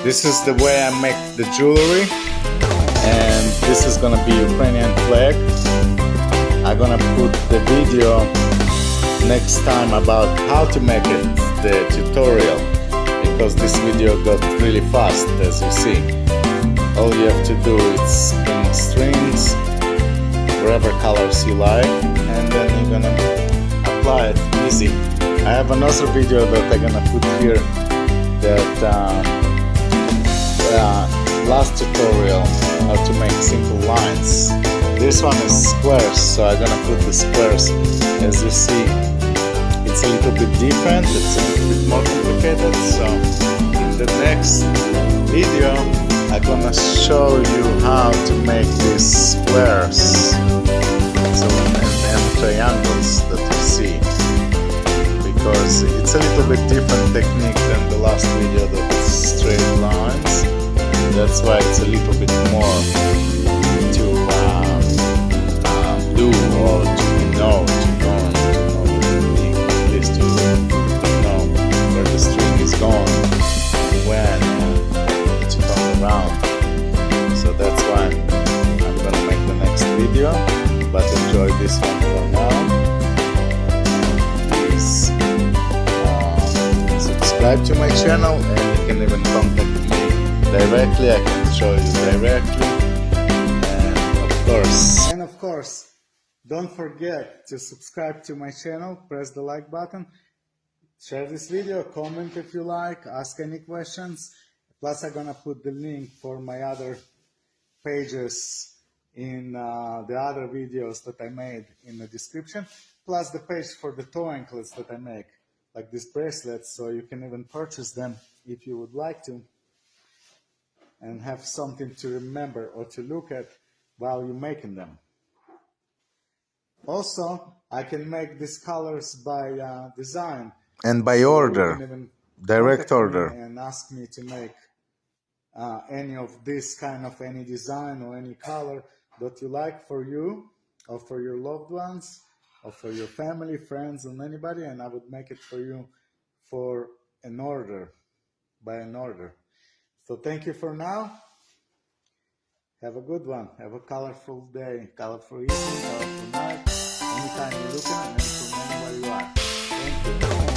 This is the way I make the jewelry, and this is gonna be Ukrainian flag. I'm gonna put the video next time about how to make it, the tutorial, because this video got really fast, as you see. All you have to do is bring strings, whatever colors you like, and then you're gonna apply it easy. I have another video that I'm gonna put here, that last tutorial, how to make simple lines. This one is squares, so I'm gonna put the squares. As you see, it's a little bit different, it's a little bit more complicated, so in the next video I'm gonna show you how to make these squares, so and triangles that you see, because it's a little bit different technique than the last video that is straight lines. That's why it's a little bit more to do, or to know, at least to know where the string is going, when to come around. So that's why I'm gonna make the next video, but enjoy this one for now. Please subscribe to my channel, and you can even contact me directly. I can show you directly, and of course don't forget to subscribe to my channel, press the like button, share this video, comment if you like, ask any questions. Plus I'm gonna put the link for my other pages in the other videos that I made in the description, plus the page for the toe anklets that I make, like these bracelets, so you can even purchase them if you would like to, and have something to remember or to look at while you're making them. Also, I can make these colors by design and by order, direct order, and ask me to make any of this kind of any design or any color that you like for you or for your loved ones or for your family, friends, and anybody, and I would make it for you for an order, by an order. So thank you for now. Have a good one. Have a colorful day, colorful evening, colorful night. Anytime you're looking, and from anywhere you are. Thank you.